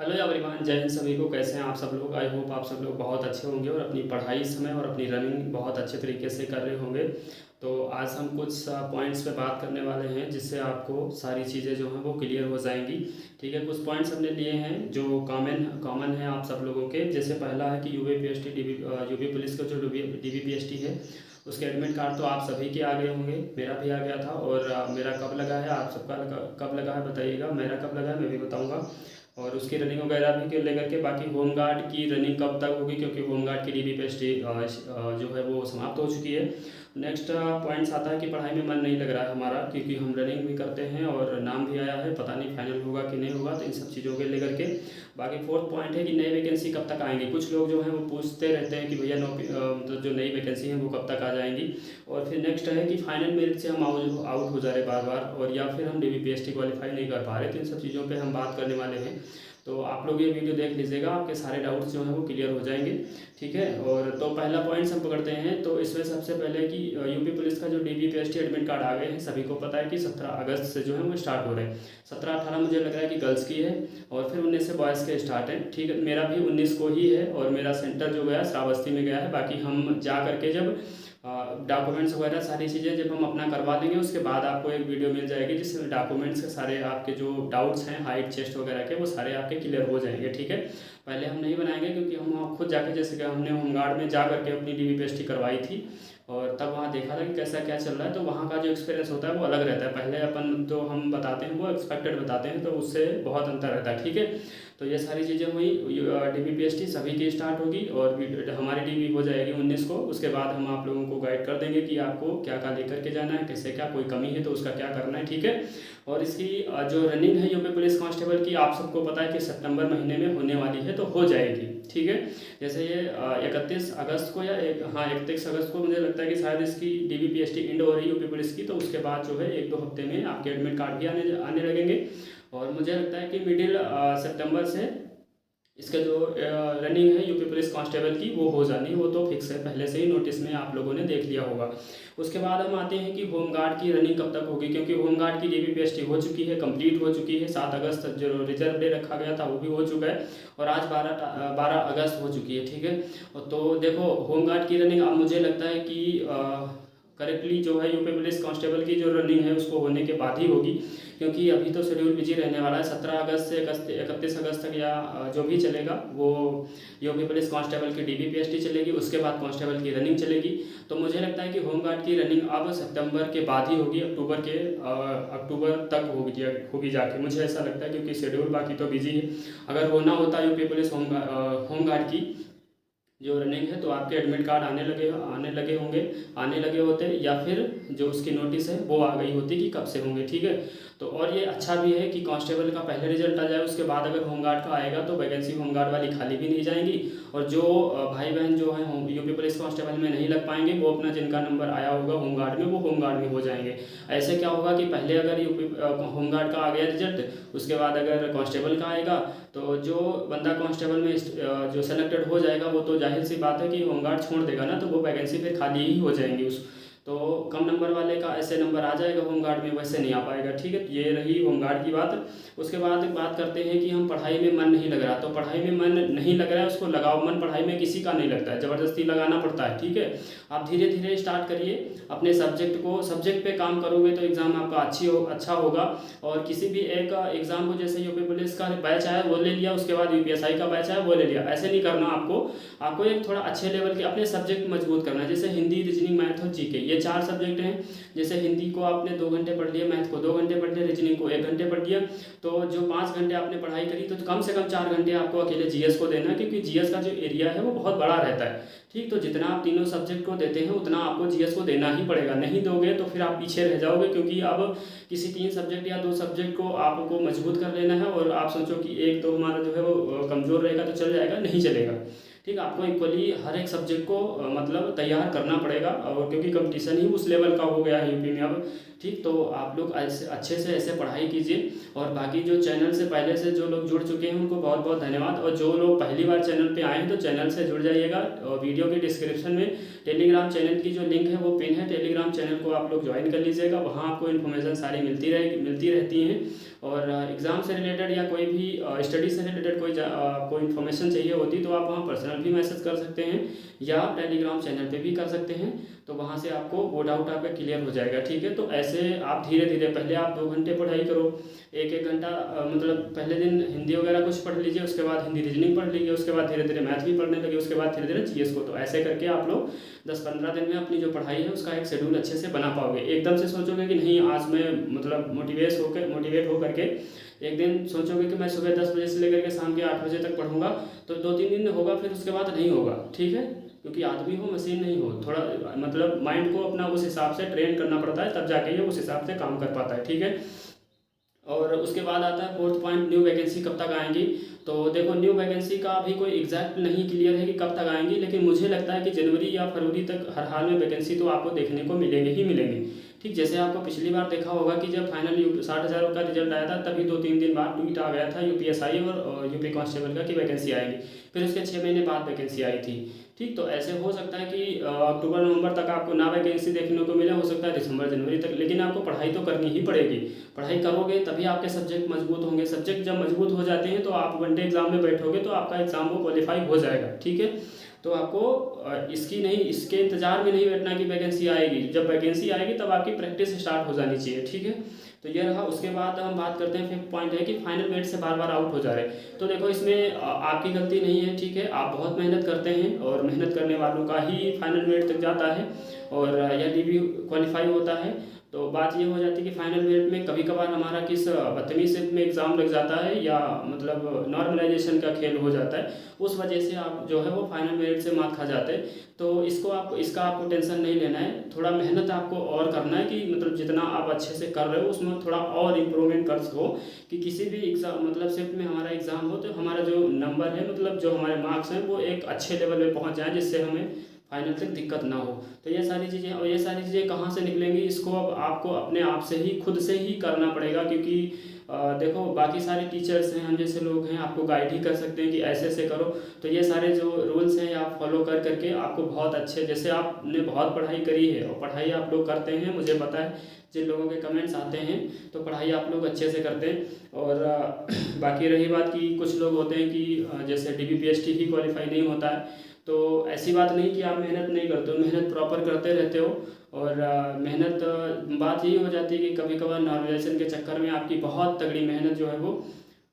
Hello everyone, जय हिंद सभी को। कैसे हैं आप सब लोग? आई होप आप सब लोग बहुत अच्छे होंगे और अपनी पढ़ाई इस समय और अपनी रनिंग बहुत अच्छे तरीके से कर रहे होंगे। तो आज हम कुछ पॉइंट्स पे बात करने वाले हैं जिससे आपको सारी चीज़ें जो हैं वो क्लियर हो जाएंगी। ठीक है, कुछ पॉइंट्स हमने लिए हैं जो कॉमन कॉमन है आप सब लोगों के। जैसे पहला है कि यूपी पीएसटी यूपी पुलिस का जो डीबीपीएसटी है उसके एडमिट कार्ड तो आप सभी के आ गए होंगे। मेरा भी आ गया था। और मेरा कब लगा है, आप सबका कब लगा है बताइएगा। मेरा कब लगा है मैं भी बताऊँगा। और उसकी रनिंग वगैरह भी के लेकर के बाकी होमगार्ड की रनिंग कब तक होगी, क्योंकि होमगार्ड की डीबी पेस्टी जो है वो समाप्त हो चुकी है। नेक्स्ट पॉइंट्स आता है कि पढ़ाई में मन नहीं लग रहा है हमारा, क्योंकि हम रनिंग भी करते हैं और नाम भी आया है, पता नहीं फाइनल होगा कि नहीं होगा। तो इन सब चीज़ों के लेकर के बाकी फोर्थ पॉइंट है कि नई वैकेंसी कब तक आएंगी। कुछ लोग जो हैं वो पूछते रहते हैं कि भैया मतलब जो नई वैकेंसी है वो कब तक आ जाएंगी। और फिर नेक्स्ट है कि फाइनल मेरिट से हम आउट हो जा रहे बार बार, और या फिर हम डीबीपीएसटी क्वालिफाई नहीं कर पा रहे। तो इन सब चीज़ों पे हम बात करने वाले हैं। तो आप लोग ये वीडियो देख लीजिएगा, आपके सारे डाउट्स जो हैं वो क्लियर हो जाएंगे। ठीक है, और तो पहला पॉइंट्स हम पकड़ते हैं। तो इसमें सबसे पहले कि यूपी पुलिस का जो डीबीपीएसटी एडमिट कार्ड आ गए हैं, सभी को पता है कि 17 अगस्त से जो है वो स्टार्ट हो रहे हैं। 17-18 मुझे लग रहा है कि गर्ल्स की है और फिर 19 से बॉयज़ के स्टार्ट है। ठीक है, मेरा भी 19 को ही है और मेरा सेंटर जो गया श्रावस्ती में गया है। बाकी हम जा करके जब डॉक्यूमेंट्स वगैरह सारी चीज़ें जब हम अपना करवा लेंगे उसके बाद आपको एक वीडियो मिल जाएगी जिसमें डॉक्यूमेंट्स के सारे आपके जो डाउट्स हैं हाइट चेस्ट वगैरह के वो सारे आपके क्लियर हो जाएंगे। ठीक है, पहले हम नहीं बनाएंगे क्योंकि हम खुद जाके, जैसे कि हमने होमगार्ड में जा करके अपनी डीबीपीएसटी करवाई थी और तब वहाँ देखा था कि कैसा क्या चल रहा है। तो वहाँ का जो एक्सपीरियंस होता है वो अलग रहता है। पहले अपन जो हम बताते हैं वो एक्सपेक्टेड बताते हैं, तो उससे बहुत अंतर रहता है। ठीक है, तो ये सारी चीज़ें हुई। डीबीपीएसटी सभी की स्टार्ट होगी और हमारी डीबी हो जाएगी 19 को। उसके बाद हम आप लोगों को गाइड कर देंगे कि आपको क्या क्या लेकर के जाना है, कैसे क्या, कोई कमी है तो उसका क्या करना है। ठीक है, और इसकी जो रनिंग है यूपी पुलिस कांस्टेबल की, आप सबको पता है कि सितंबर महीने में होने वाली है, तो हो जाएगी। ठीक है, जैसे ये 31 अगस्त को या 31 अगस्त को मुझे लगता है कि शायद इसकी डीबीपीएसटी एंड हो रही है यूपी पुलिस की। तो उसके बाद जो है 1-2 हफ्ते में आपके एडमिट कार्ड भी आने आने लगेंगे। और मुझे लगता है कि मिडिल सितंबर से इसका जो रनिंग है यूपी पुलिस कांस्टेबल की वो हो जानी, वो तो फिक्स है, पहले से ही नोटिस में आप लोगों ने देख लिया होगा। उसके बाद हम आते हैं कि होमगार्ड की रनिंग कब तक होगी, क्योंकि होमगार्ड की डीबीपीएसटी हो चुकी है, कंप्लीट हो चुकी है। 7 अगस्त जो रिजर्व डे रखा गया था वो भी हो चुका है और आज 12 अगस्त हो चुकी है। ठीक है, तो देखो होमगार्ड की रनिंग अब मुझे लगता है कि करेक्टली जो है यूपी पुलिस कांस्टेबल की जो रनिंग है उसको होने के बाद ही होगी, क्योंकि अभी तो शेड्यूल बिजी रहने वाला है। 17 अगस्त से 31 अगस्त तक या जो भी चलेगा वो यूपी पुलिस कांस्टेबल की डीबीपीएसटी चलेगी, उसके बाद कांस्टेबल की रनिंग चलेगी। तो मुझे लगता है कि होमगार्ड की रनिंग अब सितंबर के बाद ही होगी, अक्टूबर तक होगी जाके, मुझे ऐसा लगता है, क्योंकि शेड्यूल बाकी तो बिजी है। अगर होना होता यूपी पुलिस होमगार्ड की जो रनिंग है तो आपके एडमिट कार्ड आने लगे होते, या फिर जो उसकी नोटिस है वो आ गई होती कि कब से होंगे। ठीक है, तो और ये अच्छा भी है कि कांस्टेबल का पहले रिजल्ट आ जाए, उसके बाद अगर होमगार्ड का आएगा तो वैकेंसी होमगार्ड वाली खाली भी नहीं जाएंगी। और जो भाई बहन जो है यूपी पुलिस कांस्टेबल में नहीं लग पाएंगे वो अपना जिनका नंबर आया होगा होमगार्ड में वो होमगार्ड में हो जाएंगे। ऐसे क्या होगा कि पहले अगर यूपी होमगार्ड का आ गया रिजल्ट, उसके बाद अगर कांस्टेबल का आएगा, तो जो बंदा कांस्टेबल में जो सेलेक्टेड हो जाएगा वो तो जाहिर सी बात है कि होमगार्ड छोड़ देगा ना, तो वो वैकेंसी फिर खाली ही हो जाएंगी उस। तो कम नंबर वाले का ऐसे नंबर आ जाएगा होमगार्ड में, वैसे नहीं आ पाएगा। ठीक है, तो ये रही होमगार्ड की बात। उसके बाद बात करते हैं कि हम पढ़ाई में मन नहीं लग रहा। तो पढ़ाई में मन नहीं लग रहा है उसको लगाओ मन, पढ़ाई में किसी का नहीं लगता है, ज़बरदस्ती लगाना पड़ता है। ठीक है, आप धीरे धीरे स्टार्ट करिए अपने सब्जेक्ट पे काम करोगे तो एग्ज़ाम आपका अच्छा होगा। और किसी भी एक एग्ज़ाम को, जैसे यूपी पुलिस का बैच आया वो ले लिया, उसके बाद यूपीएसआई का बैच आया वो ले लिया, ऐसे नहीं करना। आपको एक थोड़ा अच्छे लेवल के अपने सब्जेक्ट मजबूत करना है। जैसे हिंदी, रीजनिंग, मैथ और जीके, ये 4 सब्जेक्ट हैं। जैसे हिंदी को आपने 2 घंटे पढ़ लिया, मैथ को 2 घंटे पढ़ लिया, रीजनिंग को 1 घंटे पढ़ लिया, तो जो 5 घंटे आपने पढ़ाई करी तो कम से कम 4 घंटे आपको अकेले जीएस को देना है, क्योंकि जीएस का जो एरिया है वो बहुत बड़ा रहता है। ठीक, तो जितना आप तीनों सब्जेक्ट को देते हैं उतना आपको जीएस को देना ही पड़ेगा, नहीं दोगे तो फिर आप पीछे रह जाओगे। क्योंकि अब किसी 3 सब्जेक्ट या 2 सब्जेक्ट को आपको मजबूत कर लेना है और आप सोचो कि एक तो हमारा जो है वो कमज़ोर रहेगा तो चल जाएगा, नहीं चलेगा। ठीक, आपको इक्वली हर एक सब्जेक्ट को मतलब तैयार करना पड़ेगा, और क्योंकि कंपटीशन ही उस लेवल का हो गया है यूपी में अब। ठीक, तो आप लोग ऐसे अच्छे से ऐसे पढ़ाई कीजिए। और बाकी जो चैनल से पहले से जो लोग जुड़ चुके हैं उनको बहुत बहुत धन्यवाद, और जो लोग पहली बार चैनल पे आए हैं तो चैनल से जुड़ जाइएगा। और वीडियो के डिस्क्रिप्शन में टेलीग्राम चैनल की जो लिंक है वो पिन है, टेलीग्राम चैनल को आप लोग ज्वाइन कर लीजिएगा, वहाँ आपको इन्फॉर्मेशन सारी मिलती रहती हैं। और एग्ज़ाम से रिलेटेड या कोई भी स्टडी से रिलेटेड कोई इन्फॉर्मेशन चाहिए होती तो आप वहाँ पर्सनल भी मैसेज कर सकते हैं या टेलीग्राम चैनल पे भी कर सकते हैं। तो वहाँ से आपको वो डाउट आपका क्लियर हो जाएगा, ठीक है। तो ऐसे आप धीरे धीरे पहले आप 2 घंटे पढ़ाई करो, एक एक घंटा मतलब पहले दिन हिंदी वगैरह कुछ पढ़ लीजिए, उसके बाद हिंदी रीजनिंग पढ़ लीजिए, उसके बाद धीरे धीरे मैथ भी पढ़ने लगे, उसके बाद धीरे धीरे जीएस को। तो ऐसे करके आप लोग 10-15 दिन में अपनी जो पढ़ाई है उसका एक शेड्यूल अच्छे से बना पाओगे। एकदम से सोचोगे कि नहीं आज मैं मतलब मोटिवेट होकर के एक दिन सोचोगे कि मैं सुबह 10 बजे से लेकर के शाम के 8 बजे तक पढ़ूंगा, तो 2-3 दिन होगा, फिर उसके बाद नहीं होगा, ठीक है। क्योंकि आदमी हो मशीन नहीं हो, थोड़ा मतलब माइंड को अपना उस हिसाब से ट्रेन करना पड़ता है, तब जाके ये उस हिसाब से काम कर पाता है, ठीक है। और उसके बाद आता है 4th पॉइंट, न्यू वैकेंसी कब तक आएंगी। तो देखो न्यू वैकेंसी का अभी कोई एग्जैक्ट नहीं क्लियर है कि कब तक आएंगी, लेकिन मुझे लगता है कि जनवरी या फरवरी तक हर हाल में वैकेंसी तो आपको देखने को मिलेंगे ही मिलेंगे, ठीक। जैसे आपको पिछली बार देखा होगा कि जब फाइनल 60,000 का रिजल्ट आया था तभी 2-3 दिन बाद ट्वीट आ गया था यूपीएसआई और यूपी कांस्टेबल का कि वैकेंसी आएगी, फिर उसके 6 महीने बाद वैकेंसी आई थी, ठीक। तो ऐसे हो सकता है कि अक्टूबर नवंबर तक आपको ना वैकेंसी देखने को मिले, हो सकता है दिसंबर जनवरी तक, लेकिन आपको पढ़ाई तो करनी ही पड़ेगी। पढ़ाई करोगे तभी आपके सब्जेक्ट मजबूत होंगे, सब्जेक्ट जब मजबूत हो जाते हैं तो आप वनडे एग्जाम में बैठोगे तो आपका एग्जाम वो क्वालिफाई हो जाएगा, ठीक है। तो आपको इसके इंतजार में नहीं बैठना कि वैकेंसी आएगी, जब वैकेंसी आएगी तब आपकी प्रैक्टिस स्टार्ट हो जानी चाहिए, ठीक है। तो ये रहा। उसके बाद हम बात करते हैं, 5th पॉइंट है कि फाइनल मेरिट से बार बार आउट हो जा रहे हैं। तो देखो इसमें आपकी गलती नहीं है, ठीक है, आप बहुत मेहनत करते हैं और मेहनत करने वालों का ही फाइनल मेरिट तक जाता है, और यदि भी क्वालिफाई होता है तो बात ये हो जाती है कि फाइनल मेरिट में कभी कभार हमारा किस बदतमीज शिफ्ट में एग्ज़ाम लग जाता है या मतलब नॉर्मलाइजेशन का खेल हो जाता है, उस वजह से आप जो है वो फाइनल मेरिट से मार्क खा जाते हैं। तो इसका आपको टेंशन नहीं लेना है, थोड़ा मेहनत आपको और करना है कि मतलब जितना आप अच्छे से कर रहे हो उसमें थोड़ा और इम्प्रूवमेंट कर सको, कि किसी भी एग्ज़ाम मतलब शिफ्ट में हमारा एग्ज़ाम हो तो हमारा जो नंबर है मतलब जो हमारे मार्क्स हैं वो एक अच्छे लेवल में पहुँच जाए, जिससे हमें फाइनल तक दिक्कत ना हो। तो ये सारी चीज़ें, और ये सारी चीज़ें कहाँ से निकलेंगी, इसको अब आपको अपने आप से ही खुद से ही करना पड़ेगा, क्योंकि देखो बाकी सारे टीचर्स हैं, हम जैसे लोग हैं, आपको गाइड ही कर सकते हैं कि ऐसे ऐसे करो। तो ये सारे जो रूल्स हैं आप फॉलो कर करके आपको बहुत अच्छे, जैसे आपने बहुत पढ़ाई करी है और पढ़ाई आप लोग करते हैं, मुझे पता है जिन लोगों के कमेंट्स आते हैं तो पढ़ाई आप लोग अच्छे से करते हैं। और बाकी रही बात कि कुछ लोग होते हैं कि जैसे DBPST ही क्वालिफाई नहीं होता है, तो ऐसी बात नहीं कि आप मेहनत नहीं करते हो, मेहनत प्रॉपर करते रहते हो। और मेहनत बात यही हो जाती है कि कभी कभार नॉर्मलाइजेशन के चक्कर में आपकी बहुत तगड़ी मेहनत जो है वो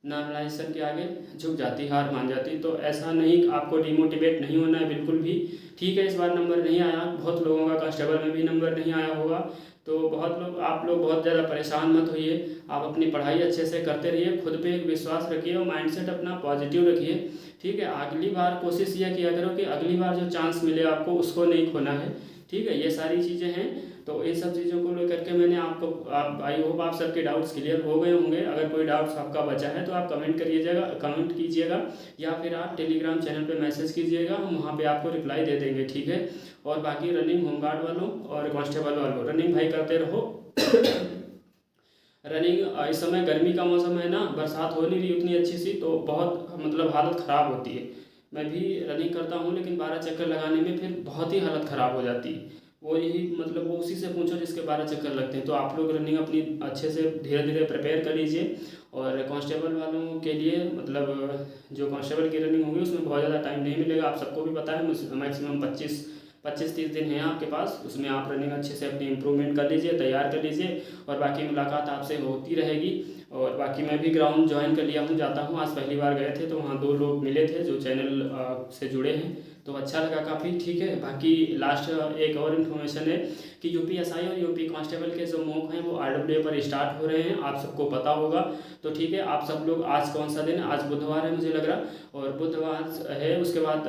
नॉर्मलाइजेशन के आगे झुक जाती, हार मान जाती। तो ऐसा नहीं, आपको डिमोटिवेट नहीं होना है बिल्कुल भी, ठीक है। इस बार नंबर नहीं आया, बहुत लोगों का कांस्टेबल में भी नंबर नहीं आया होगा, तो आप लोग बहुत ज़्यादा परेशान मत होइए, आप अपनी पढ़ाई अच्छे से करते रहिए, खुद पे एक विश्वास रखिए और माइंडसेट अपना पॉजिटिव रखिए, ठीक है। अगली बार कोशिश यह किया करो कि अगली बार जो चांस मिले आपको उसको नहीं खोना है, ठीक है। ये सारी चीज़ें हैं, तो इन सब चीज़ों को लेकर के मैंने आई होप आप सबके डाउट्स क्लियर हो गए होंगे। अगर कोई डाउट्स आपका बचा है तो आप कमेंट कीजिएगा या फिर आप टेलीग्राम चैनल पे मैसेज कीजिएगा, हम वहाँ पे आपको रिप्लाई दे देंगे, ठीक है। और बाकी रनिंग होमगार्ड वालों और कांस्टेबल वालों रनिंग भाई करते रहो। रनिंग इस समय गर्मी का मौसम है ना, बरसात हो नहीं रही उतनी अच्छी सी, तो बहुत मतलब हालत ख़राब होती है। मैं भी रनिंग करता हूँ लेकिन 12 चक्कर लगाने में फिर बहुत ही हालत ख़राब हो जाती है। वो यही मतलब वो उसी से पूछो जिसके 12 चक्कर लगते हैं। तो आप लोग रनिंग अपनी अच्छे से धीरे धीरे प्रिपेयर कर लीजिए। और कांस्टेबल वालों के लिए मतलब जो कांस्टेबल की रनिंग होगी उसमें बहुत ज़्यादा टाइम नहीं मिलेगा, आप सबको भी पता है। मैक्सिमम 25-30 दिन है आपके पास, उसमें आप रनिंग अच्छे से अपनी इम्प्रूवमेंट कर लीजिए, तैयार कर लीजिए, और बाकी मुलाकात आपसे होती रहेगी। और बाकी मैं भी ग्राउंड ज्वाइन कर लिया हूँ, जाता हूँ। आज पहली बार गए थे तो वहाँ 2 लोग मिले थे जो चैनल से जुड़े हैं, तो अच्छा लगा काफ़ी, ठीक है। बाकी लास्ट एक और इन्फॉर्मेशन है कि यूपीएसआई और यूपी कांस्टेबल के जो मॉक हैं वो RWA पर स्टार्ट हो रहे हैं, आप सबको पता होगा। तो ठीक है, आप सब लोग, आज कौन सा दिन, आज बुधवार है मुझे लग रहा, और बुधवार है, उसके बाद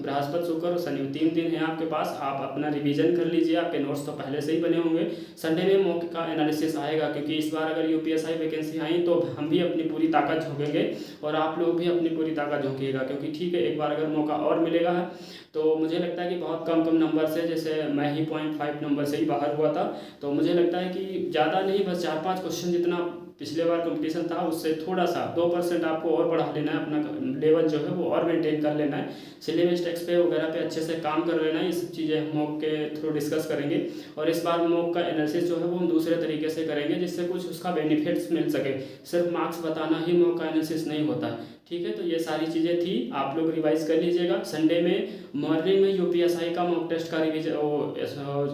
बृहस्पति शुक्र और शनि 3 दिन है आपके पास। आप अपना रिवीजन कर लीजिए, आपके नोट्स तो पहले से ही बने होंगे। संडे में मॉक का एनालिसिस आएगा, क्योंकि इस बार अगर यूपीएसआई वैकेंसी आई तो हम भी अपनी पूरी ताकत झोंकेंगे और आप लोग भी अपनी पूरी ताकत झोंकिएगा, क्योंकि ठीक है, एक बार अगर मौका और मिलेगा तो मुझे लगता है कि बहुत कम नंबर से, जैसे मैं ही 0.5 नंबर से ही बाहर हुआ था, तो मुझे लगता है कि ज़्यादा नहीं, बस 4-5 क्वेश्चन जितना पिछले बार कंपटीशन था उससे थोड़ा सा 2% आपको और बढ़ा लेना है, अपना लेवल जो है वो और मेंटेन कर लेना है, सिलेबस टेक्स्ट पे वगैरह पे अच्छे से काम कर लेना है। ये सब चीज़ें हम मॉक के थ्रू डिस्कस करेंगे। और इस बार मॉक का एनालिसिस जो है वो हम दूसरे तरीके से करेंगे जिससे कुछ उसका बेनिफिट्स मिल सके, सिर्फ मार्क्स बताना ही मॉक का एनालिसिस नहीं होता है। ठीक है, तो ये सारी चीज़ें थी, आप लोग रिवाइज कर लीजिएगा। संडे में मॉर्निंग में यूपीएसआई का मॉक टेस्ट का रिविजन,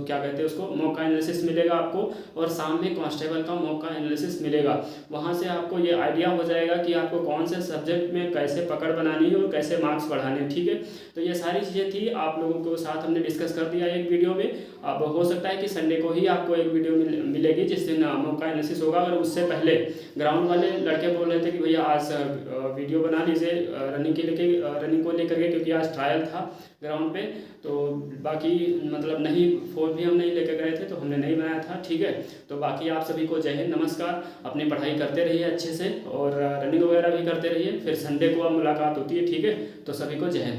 क्या कहते हैं उसको, मॉक का एनालिसिस मिलेगा आपको, और शाम में कांस्टेबल का मॉक का एनालिसिस मिलेगा। वहाँ से आपको ये आइडिया हो जाएगा कि आपको कौन से सब्जेक्ट में कैसे पकड़ बनानी है और कैसे मार्क्स बढ़ाने हैं। ठीक है, तो ये सारी चीज़ें थी, आप लोगों के साथ हमने डिस्कस कर दिया एक वीडियो में। अब हो सकता है कि संडे को ही आपको एक वीडियो मिलेगी जिस दिन मॉक का एनालिसिस होगा। अगर उससे पहले ग्राउंड वाले लड़के बोल रहे थे कि भैया आज वीडियो बना लीजिए रनिंग को लेकर के, क्योंकि आज ट्रायल था ग्राउंड पे, तो बाकी मतलब नहीं, फ़ोन भी हम नहीं लेकर गए थे तो हमने नहीं बनाया था। ठीक है, तो बाकी आप सभी को जय हिंद, नमस्कार। अपनी पढ़ाई करते रहिए अच्छे से और रनिंग वगैरह भी करते रहिए, फिर संडे को अब मुलाकात होती है। ठीक है, तो सभी को जय हिंद।